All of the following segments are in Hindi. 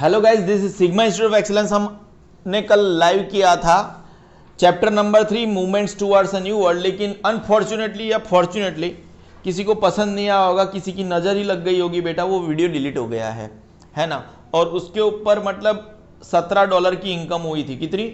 Hello guys, this is sigma institute of excellence. हमने कल लाइव किया था chapter number 3 movements towards a new world, लेकिन अनफॉर्चुनेटली या फॉर्चुनेटली किसी को पसंद नहीं आया होगा, किसी की नज़र ही लग गई होगी बेटा, वो वीडियो डिलीट हो गया है ना। और उसके ऊपर मतलब $17 की इनकम हुई थी। कितनी?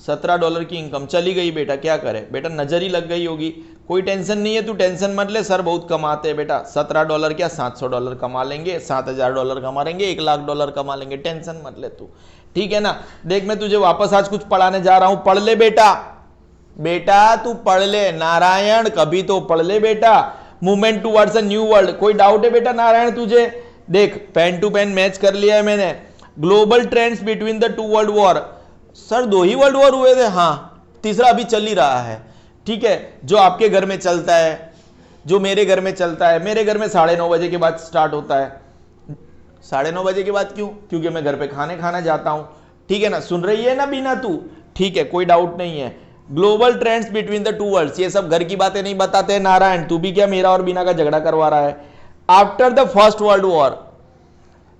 $17 की इनकम चली गई बेटा, क्या करे बेटा, नज़र ही लग गई होगी। कोई टेंशन नहीं है, तू टेंशन मत ले, सर बहुत कमाते हैं बेटा। $17 क्या $700 कमा लेंगे, $7,000 कमा लेंगे, $1,00,000 कमा लेंगे, टेंशन मत ले तू, ठीक है ना। देख, मैं तुझे वापस आज कुछ पढ़ाने जा रहा हूं, पढ़ ले बेटा, बेटा तू पढ़ ले नारायण, कभी तो पढ़ ले बेटा। Movement towards a new world, कोई डाउट है बेटा नारायण तुझे? देख, पेन टू पेन मैच कर लिया है मैंने। Global trends between the to world war, sir 2 he world war हुए थे, हाँ, तीसरा अभी चल ही रहा है, ठीक है। जो आपके घर में चलता है, जो मेरे घर में चलता है, मेरे घर में 9:30 बजे के बाद स्टार्ट होता है। 9:30 बजे के बाद क्यों? क्योंकि मैं घर पे खाना जाता हूं, ठीक है ना। सुन रही है ना बीना तू? ठीक है, कोई डाउट नहीं है। Global trends between the two worlds, ये सब घर की बातें नहीं बताते हैं नारायण, तू भी क्या मेरा और बीना का झगड़ा करवा रहा है। After the First World War,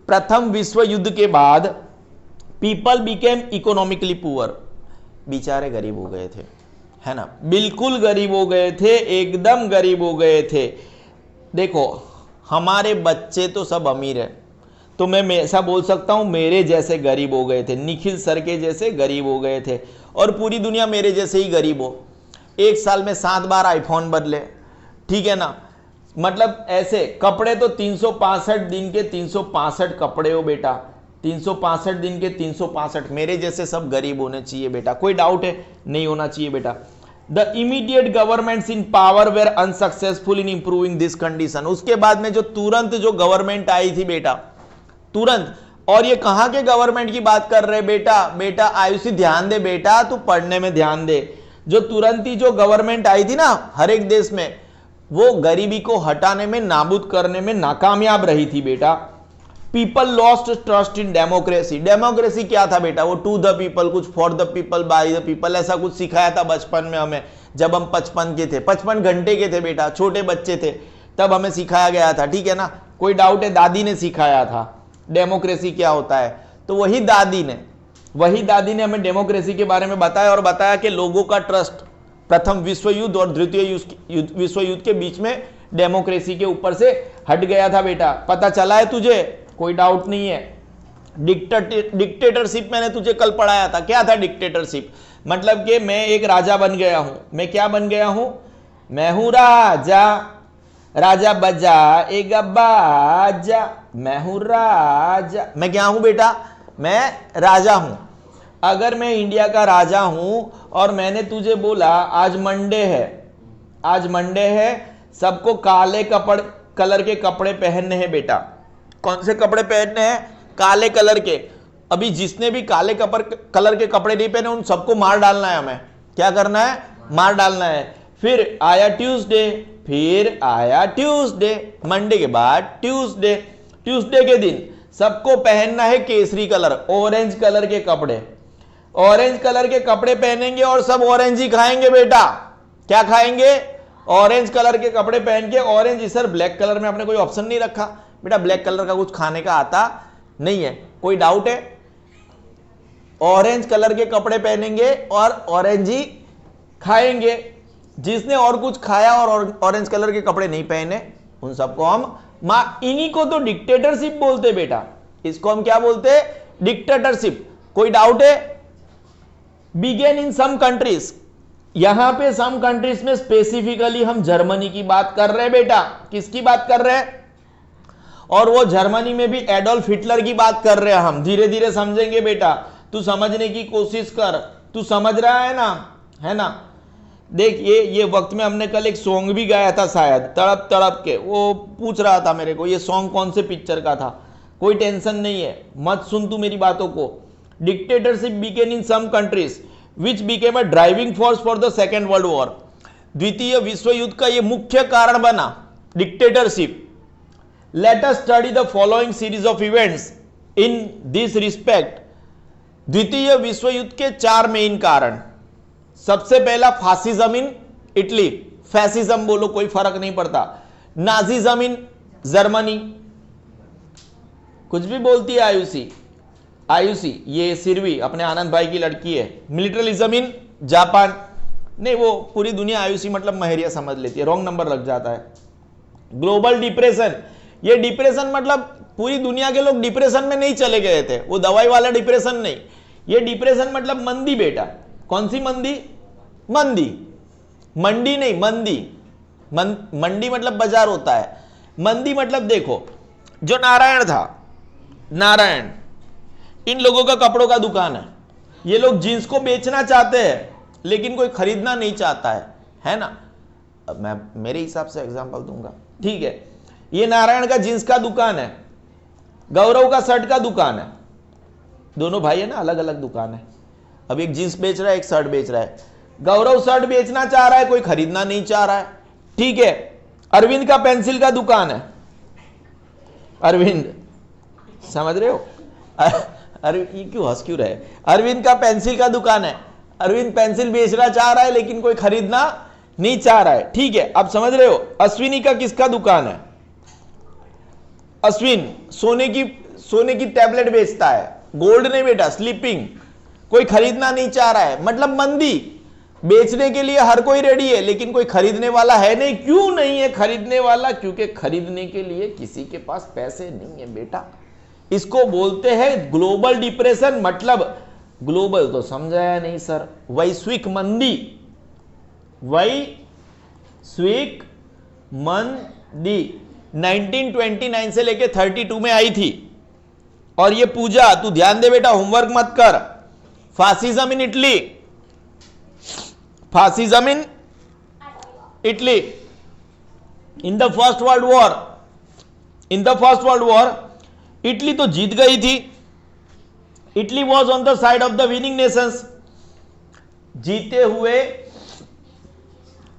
प्रथम विश्व युद्ध के बाद, पीपल बिकेम इकोनॉमिकली पुअर, बेचारे गरीब हो गए थे, है ना, बिल्कुल गरीब हो गए थे, एकदम गरीब हो गए थे। देखो, हमारे बच्चे तो सब अमीर है, तो मैं ऐसा बोल सकता हूं मेरे जैसे गरीब हो गए थे, निखिल सर के जैसे गरीब हो गए थे, और पूरी दुनिया मेरे जैसे ही गरीब हो। एक साल में 7 बार आईफोन बदले, ठीक है ना, मतलब ऐसे कपड़े तो 365 दिन के 365 कपड़े हो बेटा, 365 दिन के 365, मेरे जैसे सब गरीब होने चाहिए बेटा, कोई डाउट है? नहीं होना चाहिए बेटा। The immediate governments in power were unsuccessful in improving this condition, उसके बाद में जो तुरंत जो गवर्नमेंट आई थी बेटा, तुरंत, और ये कहां के गवर्नमेंट की बात कर रहे बेटा? बेटा आयुषी ध्यान दे बेटा, तू पढ़ने में ध्यान दे। जो तुरंत ही जो गवर्नमेंट आई थी ना हर एक देश में, वो गरीबी को हटाने में, नाबूद करने में नाकामयाब रही थी बेटा। People lost trust in democracy, democracy क्या था बेटा? वो टू द पीपल, कुछ for the people, by the people, ऐसा कुछ सिखाया था बचपन में हमें, जब हम 55 के थे, 55 घंटे के थे बेटा, छोटे बच्चे थे, तब हमें सिखाया गया था, ठीक है ना। कोई डाउट है? दादी ने सिखाया था डेमोक्रेसी क्या होता है, तो वही दादी ने हमें डेमोक्रेसी के बारे में बताया, और बताया कि लोगों का ट्रस्ट प्रथम विश्व युद्ध और द्वितीय विश्व युद्ध के बीच में डेमोक्रेसी के ऊपर से हट गया था बेटा। पता चला है तुझे? कोई डाउट नहीं है। डिक्टेटरशिप मैंने तुझे कल पढ़ाया था, क्या था डिक्टेटरशिप? मतलब कि मैं एक राजा बन गया हूं। मैं क्या बन गया हूं? मैं हूं राजा, राजा बजाएगा बाजा, मैं हूं राजा। मैं क्या हूं बेटा? मैं राजा हूं। अगर मैं इंडिया का राजा हूं और मैंने तुझे बोला आज मंडे है, आज मंडे है, सबको काले कलर के कपड़े पहनने हैं बेटा। कौन से कपड़े पहनने हैं? काले कलर के। अभी जिसने भी काले कलर के कपड़े नहीं पहने उन सबको मार डालना है हमें। क्या करना है? मार डालना है। फिर आया ट्यूसडे, फिर आया ट्यूसडे, मंडे के बाद ट्यूसडे, ट्यूसडे के दिन सबको पहनना है केसरी कलर, ऑरेंज कलर के कपड़े। ऑरेंज कलर के कपड़े पहनेंगे और सब ऑरेंज ही खाएंगे बेटा। क्या खाएंगे? ऑरेंज कलर के कपड़े पहन के। ऑरेंज, सर ब्लैक कलर में आपने कोई ऑप्शन नहीं रखा बेटा, ब्लैक कलर का कुछ खाने का आता नहीं है, कोई डाउट है? ऑरेंज कलर के कपड़े पहनेंगे और ऑरेंज ही खाएंगे। जिसने और कुछ खाया और ऑरेंज कलर के कपड़े नहीं पहने उन सबको हम इन्हीं को तो डिक्टेटरशिप बोलते बेटा। इसको हम क्या बोलते? डिक्टेटरशिप। कोई डाउट है? बिगेन इन सम कंट्रीज, यहां पे सम कंट्रीज में स्पेसिफिकली हम जर्मनी की बात कर रहे हैं बेटा। किसकी बात कर रहे हैं? और वो जर्मनी में भी एडोल्फ हिटलर की बात कर रहे हैं हम। धीरे धीरे समझेंगे बेटा, तू समझने की कोशिश कर, तू समझ रहा है ना, है ना। देख, ये वक्त में हमने कल एक सॉन्ग भी गाया था शायद, तड़प तड़प के। वो पूछ रहा था मेरे को ये सॉन्ग कौन से पिक्चर का था। कोई टेंशन नहीं है, मत सुन तू मेरी बातों को। Dictatorship began in some countries which became a driving force for the second world war, द्वितीय विश्व युद्ध का ये मुख्य कारण बना dictatorship. Let us study the following series of events in this respect. द्वितीय विश्व युद्ध के 4 मेन कारण। सबसे पहला फासिज्म इन इटली, फैसिज्म बोलो कोई फर्क नहीं पड़ता। नाजीज्म इन जर्मनी, कुछ भी बोलती है आयुषी, आयुषी, ये सिरवी अपने आनंद भाई की लड़की है। मिलिट्रियलिज्म इन जापान, नहीं वो पूरी दुनिया आयुषी मतलब महरिया समझ लेती है, रॉन्ग नंबर लग जाता है। ग्लोबल डिप्रेशन, ये डिप्रेशन मतलब पूरी दुनिया के लोग डिप्रेशन में नहीं चले गए थे, वो दवाई वाला डिप्रेशन नहीं, ये डिप्रेशन मतलब मंदी बेटा। कौन सी मंदी? मंदी, मंडी नहीं, मंदी। मंडी मतलब बाजार होता है, मंदी मतलब देखो जो नारायण था, नारायण, इन लोगों का कपड़ों का दुकान है, ये लोग जींस को बेचना चाहते हैं लेकिन कोई खरीदना नहीं चाहता है ना। अब मैं मेरे हिसाब से एग्जांपल दूंगा, ठीक है। ये नारायण का जींस का दुकान है, गौरव का शर्ट का दुकान है, दोनों भाई है ना, अलग अलग दुकान है। अब एक जींस बेच रहा है, एक शर्ट बेच रहा है। गौरव शर्ट बेचना चाह रहा है, कोई खरीदना नहीं चाह रहा है, ठीक है। अरविंद का पेंसिल का दुकान है, अरविंद समझ रहे हो, ये क्यों हंस क्यों रहे? अरविंद का पेंसिल का दुकान है, अरविंद पेंसिल बेचना चाह रहा है लेकिन कोई खरीदना नहीं चाह रहा है, ठीक है। अब समझ रहे हो। अश्विनी का किसका दुकान है? अश्विन सोने की टैबलेट बेचता है, गोल्ड नहीं बेटा, स्लीपिंग, कोई खरीदना नहीं चाह रहा है, मतलब मंदी। बेचने के लिए हर कोई रेडी है लेकिन कोई खरीदने वाला है नहीं। क्यों नहीं है खरीदने वाला? क्योंकि खरीदने के लिए किसी के पास पैसे नहीं है बेटा। इसको बोलते हैं ग्लोबल डिप्रेशन। मतलब ग्लोबल तो समझाया नहीं सर, वैश्विक मंदी, वैश्विक मंदी 1929 से लेके 32 में आई थी। और ये पूजा तू ध्यान दे बेटा, होमवर्क मत कर। Fascism in Italy, fascism in Italy in the First World war, in the First World war Italy तो जीत गई थी। Italy was on the side of the winning Nations, जीते हुए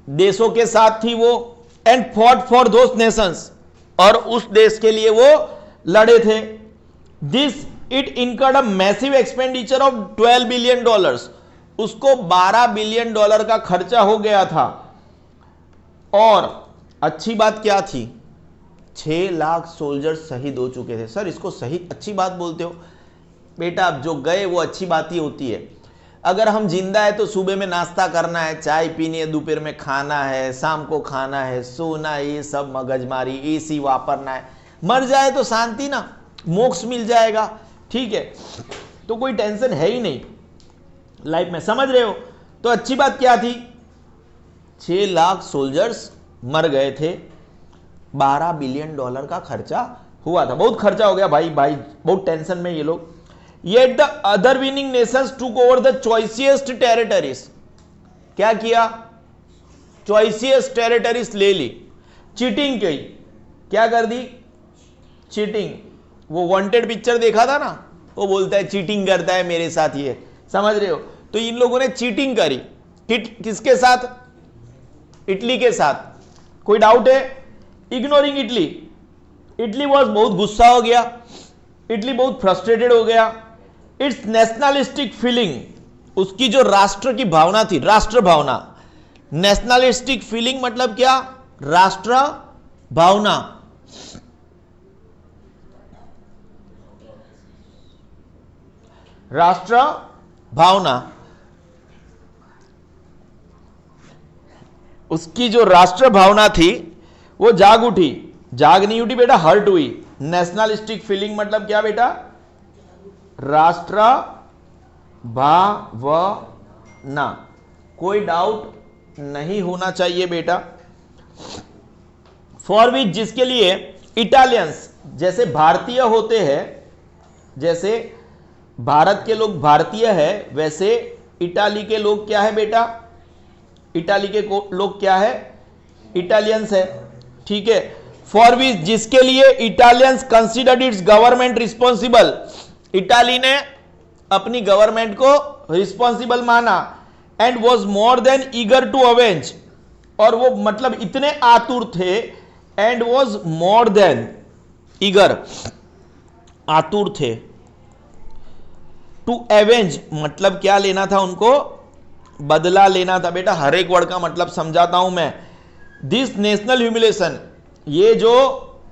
देशों के साथ थी वो। And fought for those Nations, और उस देश के लिए वो लड़े थे। This it incurred a massive expenditure of $12 billion, उसको $12 बिलियन का खर्चा हो गया था। और अच्छी बात क्या थी? 6 लाख सोल्जर्स शहीद हो चुके थे। सर इसको सही अच्छी बात बोलते हो बेटा? अब जो गए वो अच्छी बात ही होती है। अगर हम जिंदा है तो सुबह में नाश्ता करना है, चाय पीनी है, दोपहर में खाना है, शाम को खाना है, सोना है, ये सब मगजमारी, एसी वापरना है। मर जाए तो शांति ना, मोक्ष मिल जाएगा, ठीक है। तो कोई टेंशन है ही नहीं लाइफ में, समझ रहे हो? तो अच्छी बात क्या थी? 6 लाख सोल्जर्स मर गए थे, $12 बिलियन का खर्चा हुआ था। बहुत खर्चा हो गया भाई, बहुत टेंशन में ये लोग। Yet the other winning nations took over the choicest territories. क्या किया? choicest territories ले ली, चीटिंग की। क्या कर दी? चीटिंग। वो वांटेड पिक्चर देखा था ना, वो बोलता है चीटिंग करता है मेरे साथ, ये समझ रहे हो? तो इन लोगों ने चीटिंग करी। किसके साथ? इटली के साथ। कोई डाउट है? इग्नोरिंग इटली, इटली वॉज बहुत गुस्सा हो गया, इटली बहुत फ्रस्ट्रेटेड हो गया। इट्स नेशनलिस्टिक फीलिंग, उसकी जो राष्ट्र की भावना थी, राष्ट्र भावना। नेशनलिस्टिक फीलिंग मतलब क्या? राष्ट्र भावना। राष्ट्र भावना, उसकी जो राष्ट्र भावना थी वो जाग उठी। जाग नहीं उठी बेटा, हर्ट हुई। नेशनलिस्टिक फीलिंग मतलब क्या बेटा? राष्ट्र भावना। कोई डाउट नहीं होना चाहिए बेटा। फॉर विच, जिसके लिए इटालियंस, जैसे भारतीय होते हैं, जैसे भारत के लोग भारतीय है, वैसे इटाली के लोग क्या है बेटा? इटाली के लोग क्या है? इटालियंस है, ठीक है। फॉर विच, जिसके लिए Italians considered its government responsible, Italy ने अपनी गवर्नमेंट को रिस्पॉन्सिबल माना। And was more than eager to avenge, और वो मतलब इतने आतुर थे। And was more than eager, आतुर थे। टू एवेंज मतलब क्या लेना था उनको? बदला लेना था बेटा। हर एक वर्ड का मतलब समझाता हूं मैं। दिस नेशनल ह्यूमिलेशन, ये जो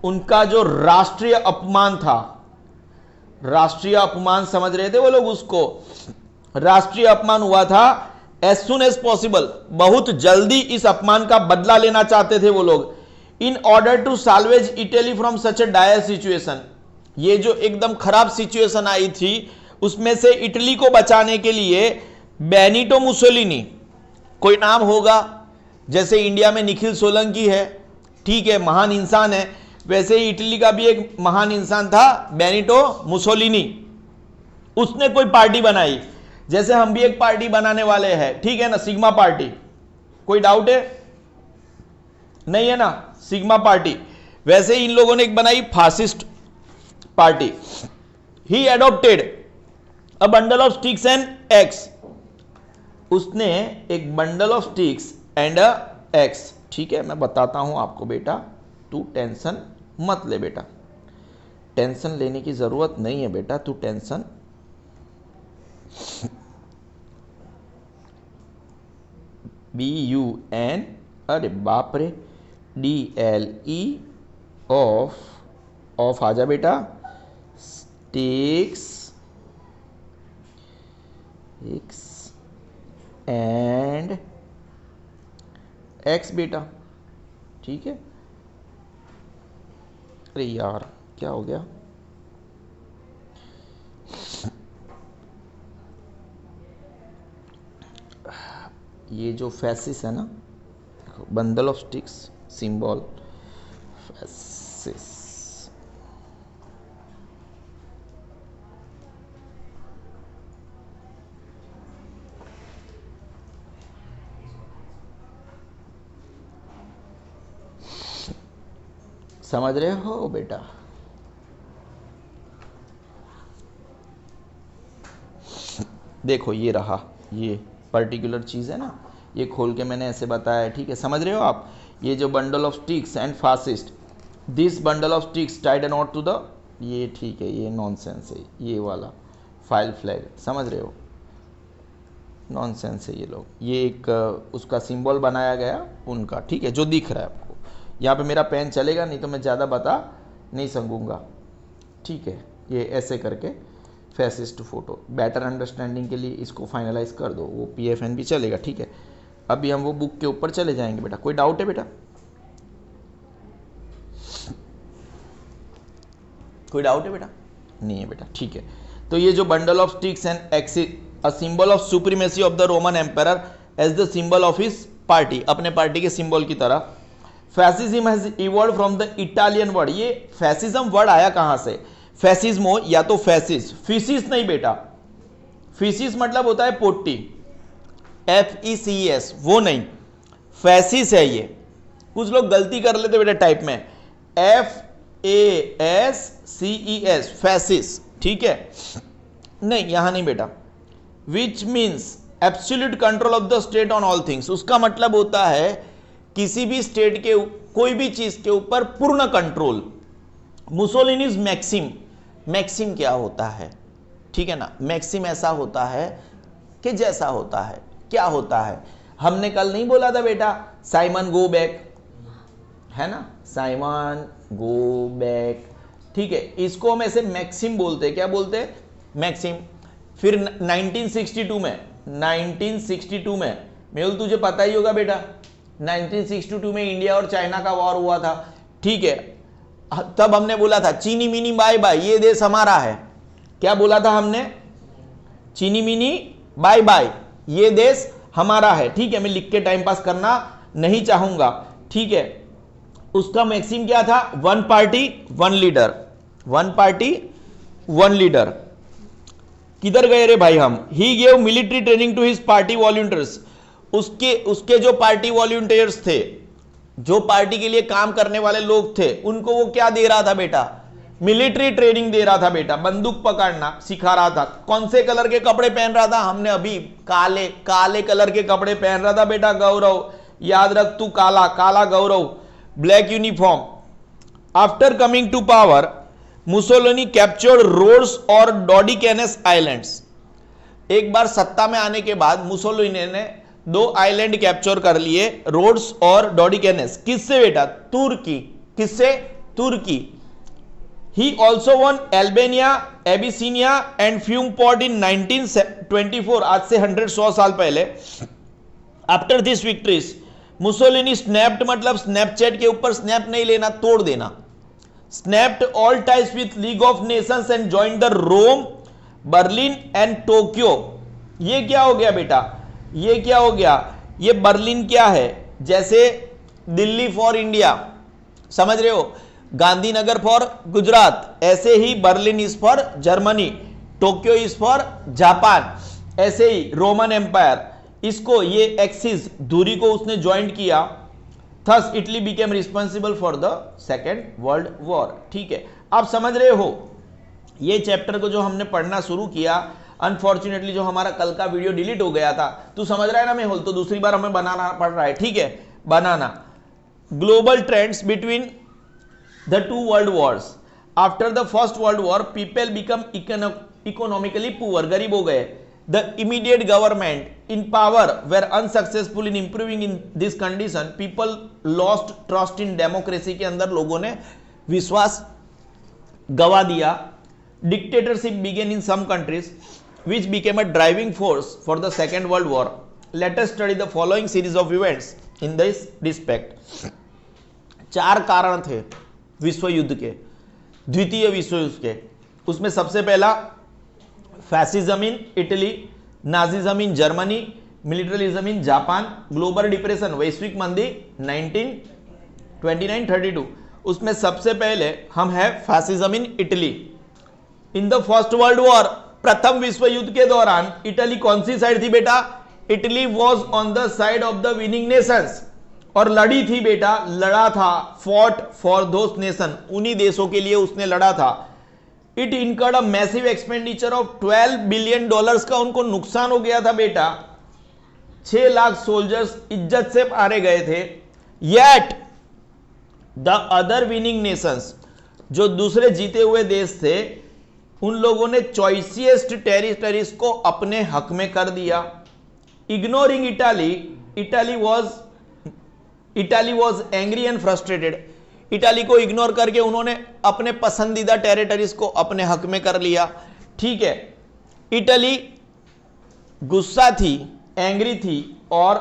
उनका जो राष्ट्रीय अपमान था, राष्ट्रीय अपमान समझ रहे थे वो लोग उसको, राष्ट्रीय अपमान हुआ था। एज सुन एज पॉसिबल, बहुत जल्दी इस अपमान का बदला लेना चाहते थे वो लोग। In order to salvage Italy from such a dire situation, ये जो एकदम खराब सिचुएशन आई थी उसमें से इटली को बचाने के लिए बेनिटो मुसोलिनी, कोई नाम होगा, जैसे इंडिया में निखिल सोलंकी है, ठीक है, महान इंसान है, वैसे ही इटली का भी एक महान इंसान था बेनिटो मुसोलिनी। उसने कोई पार्टी बनाई, जैसे हम भी एक पार्टी बनाने वाले हैं, ठीक है ना, सिग्मा पार्टी। कोई डाउट है? नहीं है ना, सिग्मा पार्टी। वैसे ही इन लोगों ने एक बनाई fascist party. He adopted a bundle of sticks and x, उसने एक bundle of sticks and x, ठीक है, मैं बताता हूं आपको बेटा, तू टेंशन मत ले बेटा, टेंशन लेने की जरूरत नहीं है बेटा, तू टेंशन BUN, अरे बाप रे, DLE ऑफ आ जा बेटा, स्टिक्स एंड एक्स बेटा, ठीक है। अरे यार क्या हो गया, ये जो फैसिस है ना, बंडल ऑफ स्टिक्स सिंबल फैसिस, समझ रहे हो बेटा? देखो ये रहा, ये पर्टिकुलर चीज़ है ना, ये खोल के मैंने ऐसे बताया है, ठीक है, समझ रहे हो आप? ये जो bundle of sticks and fascist, this bundle of sticks tied a knot to the, ये ठीक है, ये नॉनसेंस है, ये वाला फाइल फ्लैग, समझ रहे हो, नॉनसेंस है ये लोग। ये एक उसका सिंबल बनाया गया उनका, ठीक है, जो दिख रहा है आपको। यहाँ पे मेरा पेन चलेगा नहीं तो मैं ज़्यादा बता नहीं सकूँगा, ठीक है। ये ऐसे करके फैसिस्ट फोटो, बेटर अंडरस्टैंडिंग के लिए इसको फाइनलाइज कर दो, वो PFN भी चलेगा, ठीक है। अभी हम वो बुक के ऊपर चले जाएंगे बेटा। कोई डाउट है बेटा? कोई डाउट है बेटा? नहीं है बेटा, ठीक है। तो ये जो bundle of sticks and axis, a symbol of supremacy of the Roman empire as the symbol of his party, अपने पार्टी के सिंबल की तरह। Fascism has evolve from the Italian word, ये फैसिज्म वर्ड आया कहां से? फैसिज्मो या तो फैसिस, फिसिस नहीं बेटा, फिसिस मतलब होता है पोटी, FECS, वो नहीं, फैसिस है ये। कुछ लोग गलती कर लेते बेटा टाइप में, FASCES, फैसिस, ठीक है, नहीं यहां नहीं बेटा। Which means absolute control of the state on all things, उसका मतलब होता है किसी भी स्टेट के कोई भी चीज के ऊपर पूर्ण कंट्रोल। मुसोलिनीज मैक्सिम, मैक्सिम क्या होता है, ठीक है ना, मैक्सिम ऐसा होता है कि जैसा होता है, क्या होता है, हमने कल नहीं बोला था बेटा, साइमन गो बैक, है ना, साइमन गो बैक, ठीक है, इसको हम ऐसे मैक्सिम बोलते हैं, क्या बोलते हैं? मैक्सिम। फिर 1962 में मेहुल तुझे पता ही होगा बेटा, 1962 में इंडिया और चाइना का वॉर हुआ था, ठीक है, तब हमने बोला था चीनी मिनी बाय बाय, ये देश हमारा है। क्या बोला था हमने? चीनी मिनी बाय बाय, ये देश हमारा है, ठीक है, मैं लिख के टाइम पास करना नहीं चाहूंगा, ठीक है। उसका मैक्सिम क्या था? One party one leader, one party one leader. किधर गए रे भाई हम? He gave military training to his party volunteers, उसके जो पार्टी वॉलंटियर्स थे, जो पार्टी के लिए काम करने वाले लोग थे, उनको वो क्या दे रहा था बेटा? मिलिट्री ट्रेनिंग दे रहा था बेटा, बंदूक पकड़ना सिखा रहा था। कौन से कलर के कपड़े पहन रहा था? हमने अभी काले काले कलर के कपड़े पहन रहा था बेटा, गौरव याद रख तू, काला काला गौरव, black uniform. After coming to power Mussolini captured Rhodes और डोडिकेनेस आइलैंड्स, एक बार सत्ता में आने के बाद मुसोलिनी ने 2 आइलैंड कैप्चर कर लिए, रोड्स और डोडिकेनेस। किससे बेटा? तुर्की। किससे? तुर्की। He also won Albania, Abyssinia and Fiume port in 1924, आज से 100 साल पहले। After this victories Mussolini snapped, मतलब स्नैपचैट के ऊपर स्नैप नहीं लेना, तोड़ देना, snapped all ties with League of Nations and join the Rome, Berlin and Tokyo. ये क्या हो गया बेटा, ये क्या हो गया, ये बर्लिन क्या है, जैसे दिल्ली फॉर इंडिया, समझ रहे हो, गांधीनगर फॉर गुजरात, ऐसे ही Berlin is for Germany, Tokyo is for Japan, ऐसे ही रोमन एम्पायर, इसको ये एक्सिस दूरी को उसने ज्वाइंट किया। Thus Italy became responsible for the second world war. ठीक है, आप समझ रहे हो, ये चैप्टर को जो हमने पढ़ना शुरू किया, अनफॉर्चुनेटली जो हमारा कल का वीडियो डिलीट हो गया था, तू समझ रहा है ना मेहुल, तो दूसरी बार हमें बनाना पड़ रहा है। ठीक है, बनाना global trends between the two world wars. After the first world war, people become economically poor, गरीब हो गए. The immediate government in power were unsuccessful in improving in this condition. People lost trust in democracy के अंदर लोगों ने विश्वास गवा दिया. Dictatorship began in some countries, which became a driving force for the Second World War. Let us study the following series of events in this respect. 4 कारण थे विश्व युद्ध के, द्वितीय विश्व युद्ध के। उसमें सबसे पहला fascism in Italy, Nazism in Germany, militarism in Japan, global depression, वैश्विक मंदी 1929-32। उसमें सबसे पहले हम है fascism in Italy. In the First World War, प्रथम विश्व युद्ध के दौरान इटली कौन सी साइड थी बेटा, Italy was on the side of the winning Nations, और लड़ी थी बेटा, लड़ा था, फॉट फॉर दोस नेशन, उन्हीं देशों के लिए उसने लड़ा था। It incurred a massive expenditure of $12 billion का उनको नुकसान हो गया था बेटा। 6 लाख सोल्जर्स इज्जत से मारे गए थे। Yet the other winning Nations, जो दूसरे जीते हुए देश थे, उन लोगों ने चॉइसिएस्ट टेरिटरीज को अपने हक में कर दिया। Ignoring Italy, Italy was angry and frustrated, Italy को इग्नोर करके उन्होंने अपने पसंदीदा टेरिटरीज को अपने हक में कर लिया। ठीक है, इटली गुस्सा थी, एंग्री थी और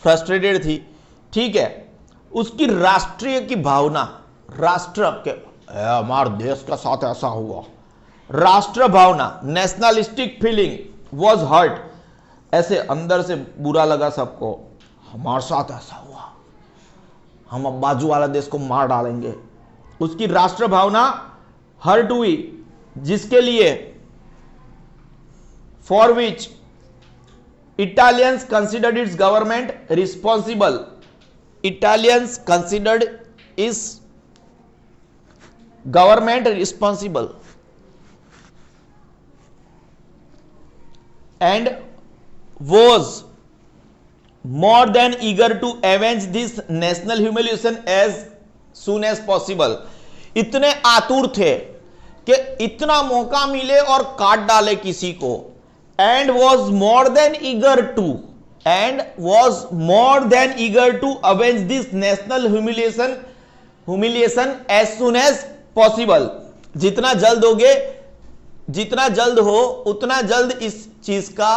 फ्रस्ट्रेटेड थी। ठीक है, उसकी राष्ट्रीय की भावना, राष्ट्र के हमारे देश के साथ ऐसा हुआ, राष्ट्र भावना, नेशनलिस्टिक फीलिंग वॉज हर्ट, ऐसे अंदर से बुरा लगा सबको, हमारे साथ ऐसा हुआ, हम अब बाजू वाला देश को मार डालेंगे। उसकी राष्ट्र भावना हर्ट हुई, जिसके लिए for which Italians considered its government responsible, Italians considered its government responsible and was more than eager to avenge this national humiliation as soon as possible. इतने आतुर थे कि इतना मौका मिले और काट डाले किसी को। and was more than eager to avenge this national humiliation as soon as possible. जितना जल्द हो उतना जल्द इस चीज का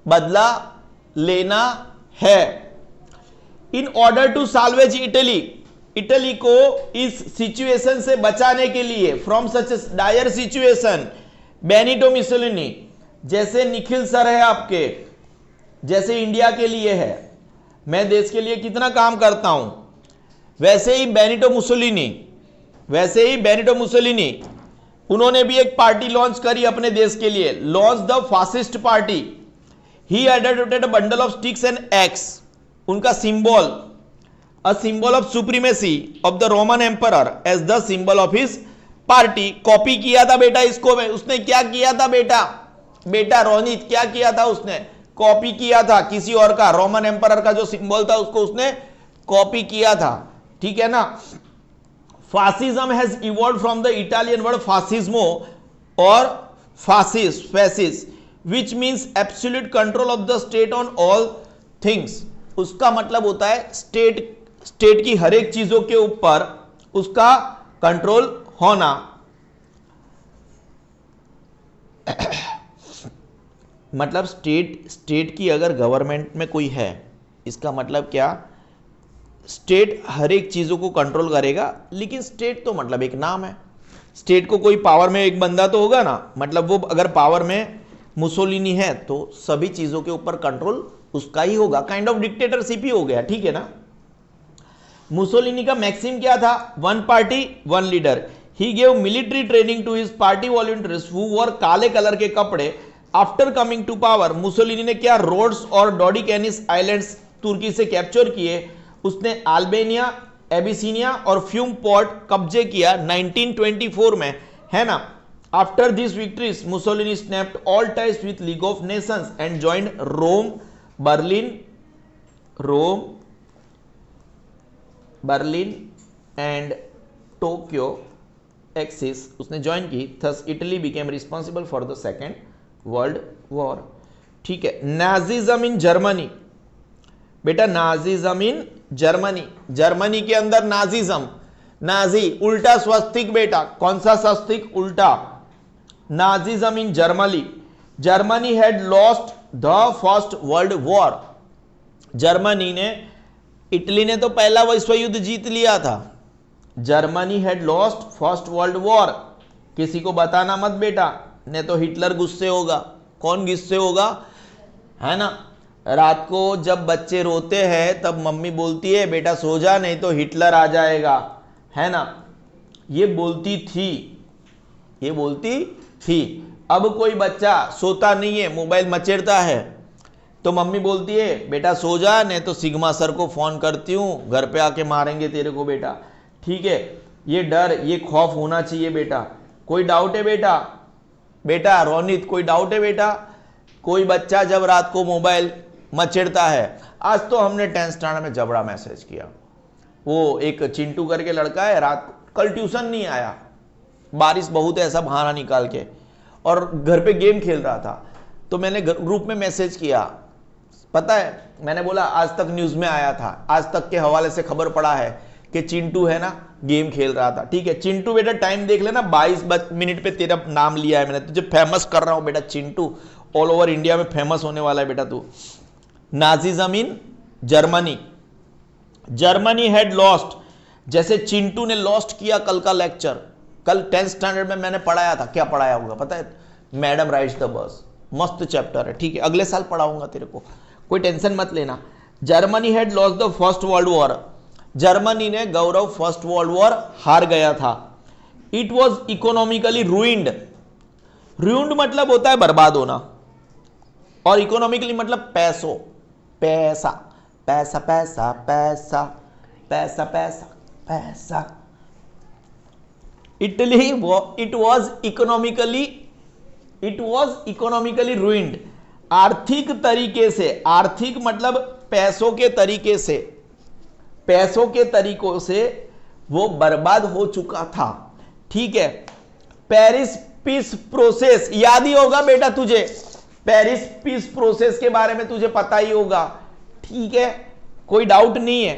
बदला लेना है। In order to salvage Italy को इस सिचुएशन से बचाने के लिए, from such dire situation, Benito Mussolini, जैसे निखिल सर है आपके, जैसे इंडिया के लिए है, मैं देश के लिए कितना काम करता हूं, वैसे ही बेनिटो मुसोलिनी उन्होंने भी एक पार्टी लॉन्च करी अपने देश के लिए, launch the fascist party. He adopted a bundle of sticks and axe. उनका symbol, a symbol of supremacy of the Roman emperor as the symbol of his party. Copy किया था बेटा इसको, उसने क्या किया था बेटा रोनित, क्या किया था उसने, कॉपी किया था किसी और का, रोमन एम्परर का जो सिंबल था उसको उसने कॉपी किया था। ठीक है ना। Fascism has evolve from the Italian word fascismo और fascis, which means absolute control of the state on all things. उसका मतलब होता है स्टेट की हर एक चीजों के ऊपर उसका कंट्रोल होना मतलब स्टेट की अगर गवर्नमेंट में कोई है, इसका मतलब क्या, स्टेट हर एक चीजों को कंट्रोल करेगा, लेकिन स्टेट तो मतलब एक नाम है। स्टेट को कोई पावर में एक बंदा तो होगा ना, मतलब वो अगर पावर में मुसोलिनी है तो सभी चीजों के ऊपर कंट्रोल उसका ही होगा, काइंड ऑफ डिक्टेटरशिप ही हो गया, ठीक है ना। मुसोलिनी का मैक्सिम क्या था, one party one leader. He gave military training to his party volunteers who wore काले कलर के कपड़े। After coming to power Mussolini ने क्या, रोड्स और डोडिकेनिस आइलैंड्स तुर्की से कैप्चर किए। उसने अल्बानिया, एबिसिनिया और फ्यूम पोर्ट कब्जे किया 1924 में, है ना। After this victories Mussolini snapped all ties with League of Nations and joined Berlin and Tokyo axis उसने ज्वाइन की। Thus Italy became responsible for the second world war, ठीक है। नाजिज्म इन जर्मनी, बेटा नाजिज्म इन जर्मनी, जर्मनी के अंदर नाजिज्म, नाजी उल्टा स्वस्तिक, बेटा कौन सा स्वस्तिक, उल्टा। Nazism in Germany, Germany had lost the First World war. Germany ने, इटली ने तो पहला विश्व युद्ध जीत लिया था। Germany had lost first World war, किसी को बताना मत बेटा, नहीं तो हिटलर गुस्से होगा। कौन गुस्से होगा, है ना। रात को जब बच्चे रोते हैं तब मम्मी बोलती है बेटा सो जा नहीं तो हिटलर आ जाएगा, है ना। ये बोलती थी। अब कोई बच्चा सोता नहीं है, मोबाइल मचेड़ता है, तो मम्मी बोलती है बेटा सो जा नहीं तो सिग्मा सर को फोन करती हूं, घर पे आके मारेंगे तेरे को बेटा, ठीक है। ये डर, ये खौफ होना चाहिए बेटा। कोई डाउट है बेटा, बेटा रोनित कोई डाउट है बेटा। कोई बच्चा जब रात को मोबाइल मचेड़ता है, आज तो हमने 10th स्टैंडर्ड में जबड़ा मैसेज किया। वो एक चिंटू करके लड़का है, रात कल ट्यूशन नहीं आया, बारिश बहुत है ऐसा बहाना निकाल के, और घर पे गेम खेल रहा था, तो मैंने ग्रुप में मैसेज किया, पता है मैंने बोला आज तक न्यूज में आया था, आज तक के हवाले से खबर पड़ा है कि चिंटू है ना गेम खेल रहा था, ठीक है। चिंटू बेटा टाइम देख लेना, 22 मिनट पे तेरा नाम लिया है मैंने, तुझे फेमस कर रहा हूं बेटा चिंटू, ऑल ओवर इंडिया में फेमस होने वाला है बेटा तू। Nazism in Germany, Germany had lost, जैसे चिंटू ने लॉस्ट किया कल का लेक्चर, कल 10th स्टैंडर्ड में मैंने पढ़ाया था, क्या पढ़ाया होगा पता है, मैडम राइड्स द बस, मस्त चैप्टर है, ठीक है, अगले साल पढ़ाऊंगा तेरे को, कोई टेंशन मत लेना। Germany had lost the First World war, Germany ने गौरव फर्स्ट वर्ल्ड वॉर हार गया था। It was economically ruined, ruined मतलब होता है बर्बाद होना, और इकोनॉमिकली मतलब पैसों, पैसा पैसा पैसा पैसा पैसा पैसा पैसा। Italy it was economically ruined, आर्थिक तरीके से, आर्थिक मतलब पैसों के तरीके से, पैसों के तरीकों से वो बर्बाद हो चुका था, ठीक है। पेरिस पीस प्रोसेस याद ही होगा बेटा तुझे, पेरिस पीस प्रोसेस के बारे में तुझे पता ही होगा, ठीक है, कोई डाउट नहीं है।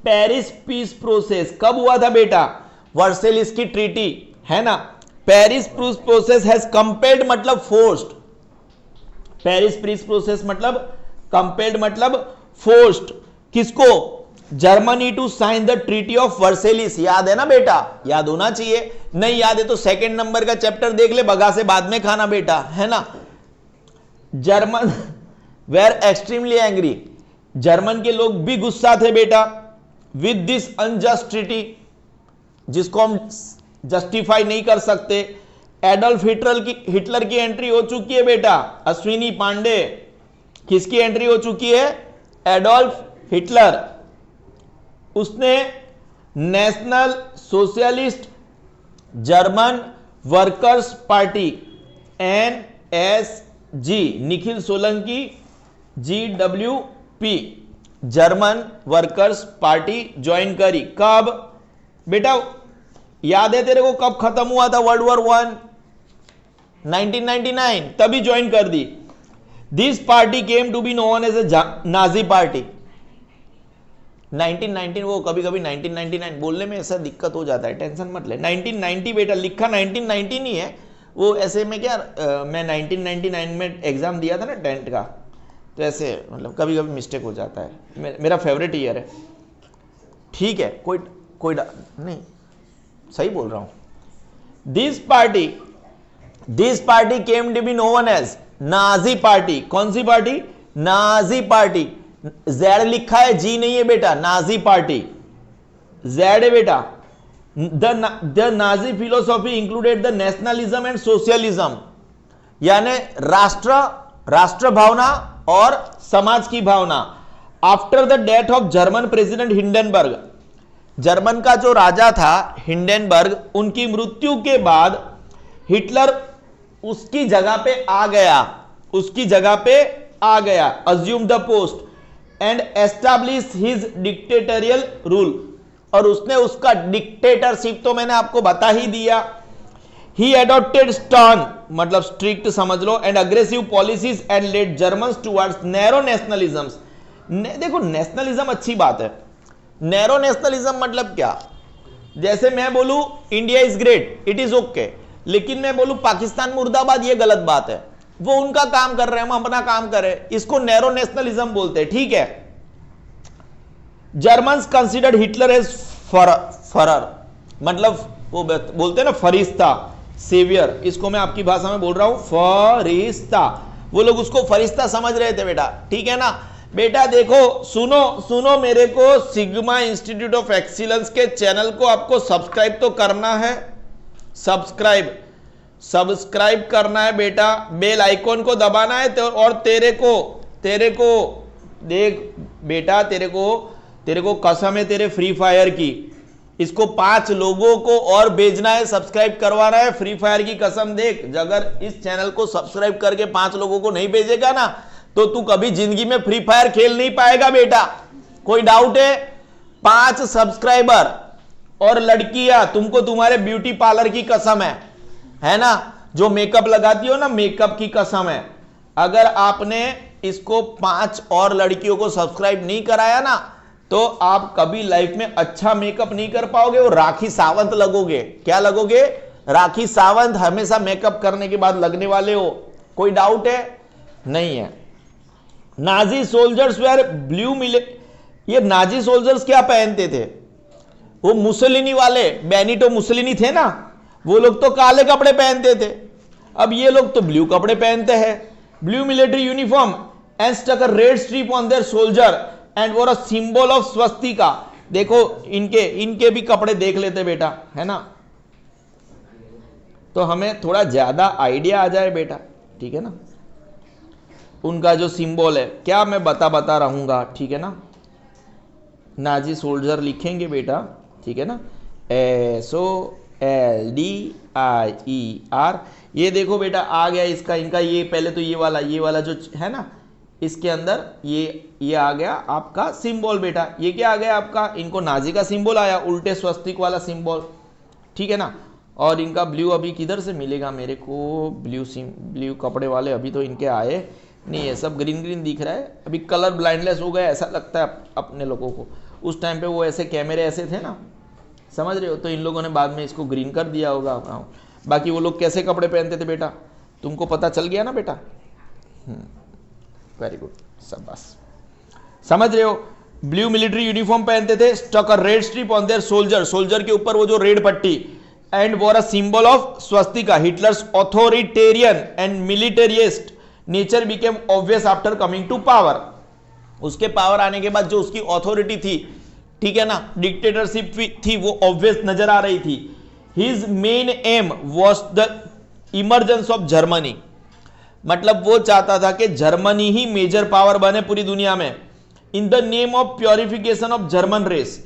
पेरिस पीस प्रोसेस कब हुआ था बेटा, वर्सेलिस की ट्रीटी, है ना। Paris peace process has compelled मतलब फोर्स्ड, पेरिस पीस प्रोसेस मतलब कंपेल्ड मतलब फोर्स्ड, किसको, Germany to sign the treaty of Versailles, याद है ना बेटा, याद होना चाहिए, नहीं याद है तो सेकंड नंबर का चैप्टर देख ले, बगा से बाद में खाना बेटा, है ना। German were extremely angry, German के लोग भी गुस्सा थे बेटा, विद दिस अनजस्ट ट्रीटी, जिसको हम जस्टिफाई नहीं कर सकते। एडोल्फ हिटलर की एंट्री हो चुकी है बेटा, अश्विनी पांडे, किसकी एंट्री हो चुकी है, एडोल्फ हिटलर। उसने national Socialist German Workers party NSG, Nikhil Solanki GWP, German Workers party join करी, कब बेटा याद है तेरे को, कब खत्म हुआ था वर्ल्ड वॉर 1, 1999, तभी ज्वाइन कर दी। This party came to be known as a Nazi party, 1919 वो कभी कभी 1999 बोलने में ऐसा दिक्कत हो जाता है, टेंशन मत ले। 1990 बेटा लिखा 1990 नहीं है वो, ऐसे में क्या मैं 1999 में एग्जाम दिया था ना 10th का, तो ऐसे मतलब कभी कभी मिस्टेक हो जाता है। मेरा फेवरेट ईयर है, ठीक है, कोई नहीं, सही बोल रहा हूं। This party came to be known as Nazi party. कौन सी पार्टी? Nazi party. जेड लिखा है, जी नहीं है बेटा, नाजी पार्टी जेड है बेटा। The Nazi philosophy included the nationalism and socialism, यानी राष्ट्र भावना और समाज की भावना। After the death of German president Hindenburg, German का जो राजा था हिंडनबर्ग, उनकी मृत्यु के बाद हिटलर उसकी जगह पे आ गया, assume the post and establish his dictatorial rule, और उसने उसका डिक्टेटरशिप तो मैंने आपको बता ही दिया। ही एडॉप्टेड स्टर्न मतलब स्ट्रिक्ट समझ लो and aggressive policies and led Germans towards narrow nationalisms. देखो नेशनलिज्म अच्छी बात है, नैरो नेशनलिज्म मतलब क्या? जैसे मैं बोलूं India is great, it is okay, लेकिन मैं बोलूं पाकिस्तान मुर्दाबाद, ये गलत बात है। वो उनका काम कर रहे हैं, हम अपना काम करें, इसको नैरो नेशनलिज्म बोलते हैं, ठीक है। Germans considered Hitler as Fuhrer, मतलब वो बोलते हैं ना फरिश्ता, सेवियर, इसको मैं आपकी भाषा में बोल रहा हूं फरिश्ता। वो लोग उसको फरिश्ता समझ रहे थे बेटा, ठीक है ना। बेटा देखो सुनो मेरे को, सिग्मा इंस्टीट्यूट ऑफ एक्सीलेंस के चैनल को आपको सब्सक्राइब तो करना है, सब्सक्राइब करना है बेटा, बेल आइकॉन को दबाना है। तो और तेरे को देख बेटा, तेरे को कसम है तेरे फ्री फायर की, इसको 5 लोगों को और भेजना है, सब्सक्राइब करवाना है, फ्री फायर की कसम। देख अगर इस चैनल को सब्सक्राइब करके 5 लोगों को नहीं भेजेगा ना, तो तू कभी जिंदगी में फ्री फायर खेल नहीं पाएगा बेटा। कोई डाउट है? 5 सब्सक्राइबर और लड़कियां, तुमको तुम्हारे ब्यूटी पार्लर की कसम है ना, जो मेकअप लगाती हो ना, मेकअप की कसम है। अगर आपने इसको 5 और लड़कियों को सब्सक्राइब नहीं कराया ना, तो आप कभी लाइफ में अच्छा मेकअप नहीं कर पाओगे, और राखी सावंत लगोगे। क्या लगोगे? राखी सावंत, हमेशा मेकअप करने के बाद लगने वाले हो। कोई डाउट है? नहीं है। नाजी सोल्जर्स वेयर ब्लू मिले, ये नाजी सोल्जर्स क्या पहनते थे? वो मुसलिनी वाले, बेनिटो मुसलिनी थे ना, वो लोग तो काले कपड़े पहनते थे। अब ये लोग तो ब्लू कपड़े पहनते हैं, blue military uniform and stuck a red strip on their soldier and wore a symbol of swastika. देखो इनके भी कपड़े देख लेते बेटा, है ना, तो हमें थोड़ा ज्यादा आइडिया आ जाए बेटा, ठीक है ना। उनका जो सिंबल है क्या मैं बता रहूंगा, ठीक है ना। नाजी सोल्जर लिखेंगे बेटा, ठीक है ना, SOLDIER। ये देखो बेटा आ गया इसका, इनका ये पहले तो ये वाला जो है ना, इसके अंदर ये आ गया आपका सिंबल बेटा। ये क्या आ गया आपका? इनको नाजी का सिंबल आया, उल्टे स्वस्तिक वाला सिंबल, ठीक है ना। और इनका ब्लू अभी किधर से मिलेगा मेरे को? ब्लू कपड़े वाले अभी तो इनके आए नहीं है, सब ग्रीन दिख रहा है। अभी कलर ब्लाइंडनेस हो गया ऐसा लगता है अपने लोगों को। उस टाइम पे वो ऐसे कैमरे ऐसे थे ना, समझ रहे हो, तो इन लोगों ने बाद में इसको ग्रीन कर दिया होगा। बाकी वो लोग कैसे कपड़े पहनते थे बेटा, तुमको पता चल गया ना बेटा। वेरी गुड, शाबाश, समझ रहे हो। ब्लू मिलिट्री यूनिफॉर्म पहनते थे, stuck a red strip on their soldier के ऊपर वो जो रेड पट्टी, and wore a symbol of swastika. Hitler's authoritarian and militarist nature became obvious after coming to power. उसके पावर आने के बाद जो उसकी ऑथोरिटी थी, ठीक है ना, डिक्टेटरशिप थी, वो ऑब्वियस नजर आ रही थी। His main M was the emergence of Germany, मतलब वो चाहता था कि जर्मनी ही मेजर पावर बने पूरी दुनिया में। In the name of purification of German race,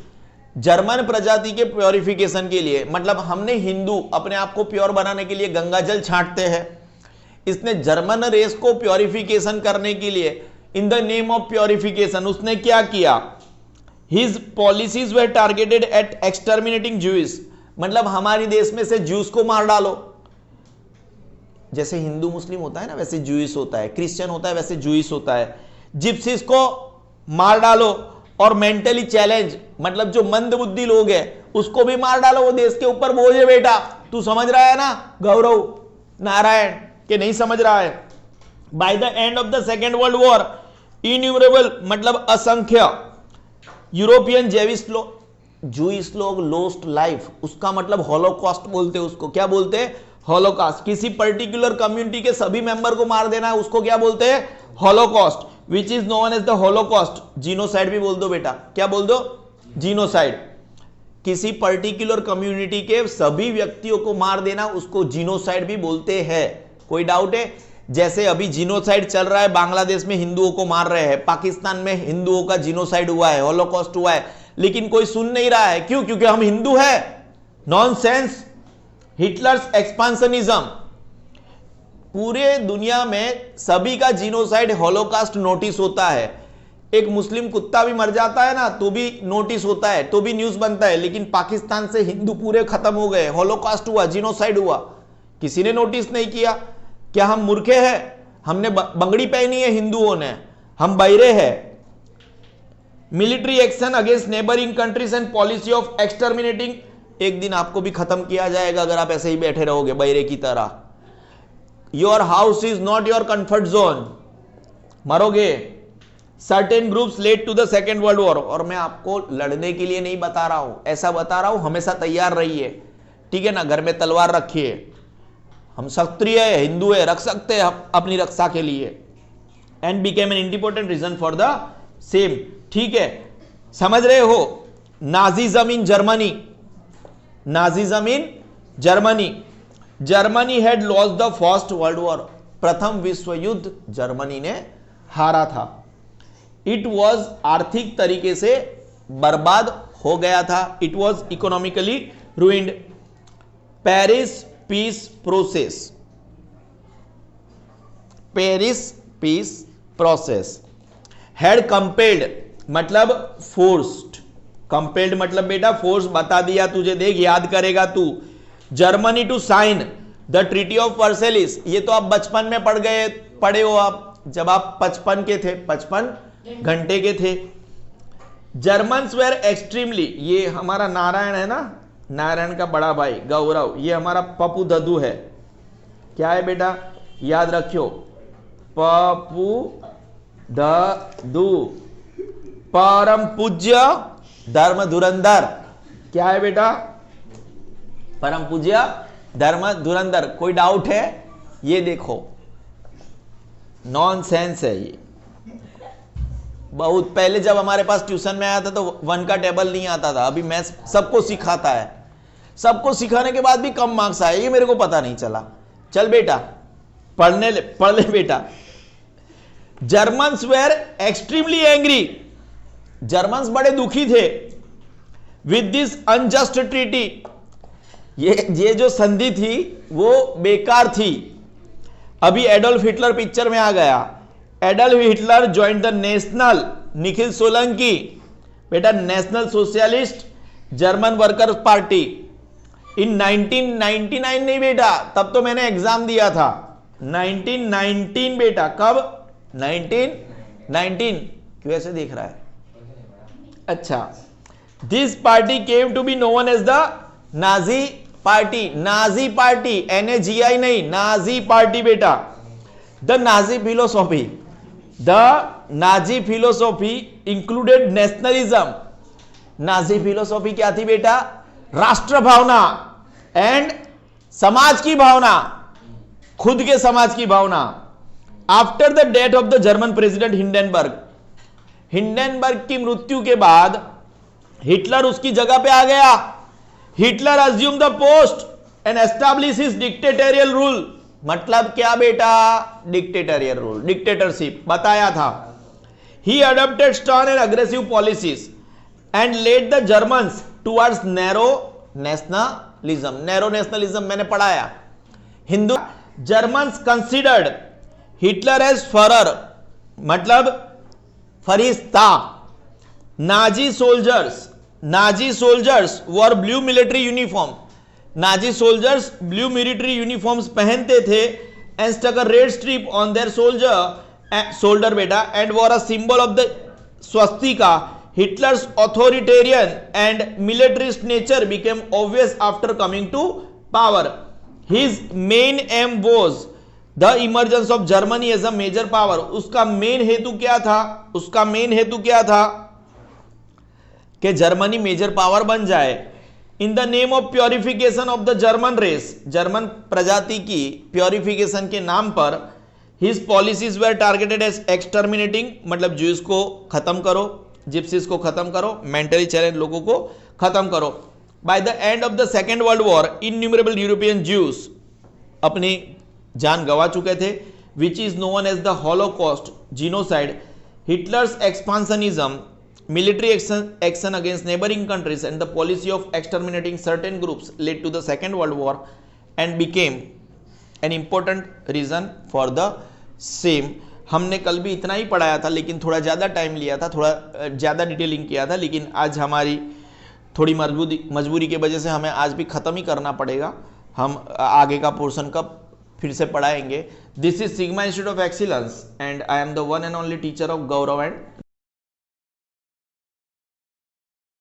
German प्रजाति के प्योरिफिकेशन के लिए, मतलब हमने हिंदू अपने आप को प्योर बनाने के लिए गंगा जल छांटते हैं, इसने जर्मन रेस को प्योरिफिकेशन करने के लिए in the name of purification उसने क्या किया? His policies were targeted at exterminating Jews, मतलब हमारे देश में से ज्यूस को मार डालो। जैसे हिंदू मुस्लिम होता है ना, वैसे ज्यूइस होता है, क्रिश्चियन होता है वैसे ज्यूइस होता है। जिप्सीज को मार डालो, और मेंटली चैलेंज, मतलब जो मंद बुद्धि लोग हैं उसको भी मार डालो, वो देश के ऊपर बोझ है बेटा। तू समझ रहा है ना गौरव नारायण के नहीं समझ रहा है? By the end of the second world war innumerable मतलब असंख्य यूरोपियन जूइश लोग लोस्ट लाइफ, उसका मतलब हॉलोकॉस्ट बोलते हैं उसको। क्या बोलते हैं? हॉलोकॉस्ट। किसी पर्टिकुलर कम्युनिटी के सभी मेंबर को मार देना है उसको क्या बोलते हैं? Holocaust, which is known as the Holocaust. Genocide भी बोल दो बेटा। क्या बोल दो? जीनोसाइड। किसी पर्टिकुलर कम्युनिटी के सभी व्यक्तियों को मार देना उसको जीनोसाइड भी बोलते हैं। कोई डाउट है? जैसे अभी जीनोसाइड चल रहा है, बांग्लादेश में हिंदुओं को मार रहे हैं, पाकिस्तान में हिंदुओं का जीनोसाइड हुआ है, हॉलोकॉस्ट हुआ है, लेकिन कोई सुन नहीं रहा है। क्यों? क्योंकि हम हिंदू हैं। नॉनसेंस। हिटलर्स एक्सपांशनिज्म, पूरे दुनिया में सभी का जीनोसाइड हॉलोकॉस्ट नोटिस होता है। एक मुस्लिम कुत्ता भी मर जाता है ना तो भी नोटिस होता है, तो भी न्यूज बनता है, लेकिन पाकिस्तान से हिंदू पूरे खत्म हो गए, हॉलोकॉस्ट हुआ, जीनोसाइड हुआ, किसी ने नोटिस नहीं किया। क्या हम मूर्खे हैं? हमने बंगड़ी पहनी है हिंदुओं ने, हम बहरे हैं। Military action against neighbouring countries and policy of exterminating, एक दिन आपको भी खत्म किया जाएगा अगर आप ऐसे ही बैठे रहोगे बहरे की तरह। Your house is not your comfort zone, मरोगे। Certain groups led to the second world War, और मैं आपको लड़ने के लिए नहीं बता रहा हूं, ऐसा बता रहा हूं हमेशा तैयार रहिए, ठीक है ना। घर में तलवार रखिए, हम क्षत्रिय है, हिंदू है, रख सकते हैं अपनी रक्षा के लिए। And became an independent region for the same, ठीक है। समझ रहे हो? Nazism in Germany, Nazism in Germany, Germany had lost the First World War, प्रथम विश्व युद्ध जर्मनी ने हारा था। इट वॉज आर्थिक तरीके से बर्बाद हो गया था, it was economically ruined. Paris peace process, Paris peace process had compelled मतलब फोर्स्ड, कंपेल्ड मतलब बेटा फोर्स, बता दिया तुझे, देख याद करेगा तू। Germany to sign the treaty of Versailles, ये तो आप बचपन में पढ़े हो आप, जब आप 55 के थे, 55 घंटे के थे। जर्मन्स वेर एक्सट्रीमली, ये हमारा नारायण है ना, नारायण का बड़ा भाई गौरव, ये हमारा पप्पू ददू है। क्या है बेटा? याद रखियो, पप्पू ददू, परम पूज्य धर्म धुरंधर। क्या है बेटा? परम पूज्य धर्म धुरंधर। कोई डाउट है? ये देखो नॉनसेंस है ये। बहुत पहले जब हमारे पास ट्यूशन में आया था तो 1 का टेबल नहीं आता था, अभी मैथ्स सबको सिखाता है, सबको सिखाने के बाद भी कम मार्क्स आए, ये मेरे को पता नहीं चला। चल बेटा पढ़ ले बेटा। Germans were extremely angry, Germans बड़े दुखी थे विद दिस अनजस्ट ट्रीटी, ये जो संधि थी वो बेकार थी। अभी एडोल्फ हिटलर पिक्चर में आ गया। Adolf Hitler joined the National, Nikhil Solanki बेटा, National Socialist German Workers Party in 1999, नहीं बेटा तब तो मैंने एग्जाम दिया था, 1919 बेटा। कब? 1919। क्यों ऐसे देख रहा है? अच्छा, this party came to be known as the Nazi party, Nazi party, NAZI नहीं, नाजी पार्टी बेटा। The Nazi philosophy, the Nazi philosophy included nationalism, Nazi philosophy क्या थी बेटा? राष्ट्र भावना एंड समाज की भावना, खुद के समाज की भावना। After the death of the German president Hindenburg, Hindenburg की मृत्यु के बाद हिटलर उसकी जगह पे आ गया। Hitler assume the post and establish his dictatorial rule, मतलब क्या बेटा? डिक्टेटोरियल रूल, डिक्टेटरशिप बताया था। He adopted stern and aggressive policies and led the Germans towards narrow nationalism, narrow nationalism मैंने पढ़ाया। हिंदू Germans considered Hitler as Fuhrer, मतलब फरिश्ता। Nazi soldiers wore blue military uniform, Nazi soldiers blue military uniforms पहनते थे and stuck a red strip on their shoulder बेटा, and wore a symbol of the Swastika Hitler's authoritarian and militarist nature became obvious after coming to power. His main aim was the emergence of Germany as a major power. उसका मेन हेतु क्या था? उसका मेन हेतु क्या था कि जर्मनी मेजर पावर बन जाए. In the name of purification of the German race, German प्रजाति की प्योरिफिकेशन के नाम पर his policies were targeted as exterminating, मतलब ज्यूज को खत्म करो, जिप्सीज को खत्म करो, मेंटली चैलेंज लोगों को खत्म करो. By the end of the second world war innumerable European Jews अपनी जान गंवा चुके थे, which is known as the Holocaust, genocide. Hitler's expansionism, military action against neighboring countries and the policy of exterminating certain groups led to the Second World War and became an important reason for the same. हमने कल भी इतना ही पढ़ाया था, लेकिन थोड़ा ज़्यादा टाइम लिया था, थोड़ा ज़्यादा डिटेलिंग किया था, लेकिन आज हमारी थोड़ी मजबूरी की वजह से हमें आज भी ख़त्म ही करना पड़ेगा. हम आगे का पोर्शन कब फिर से पढ़ाएंगे. This is sigma institute of excellence and I am the one and only teacher of Gaurav and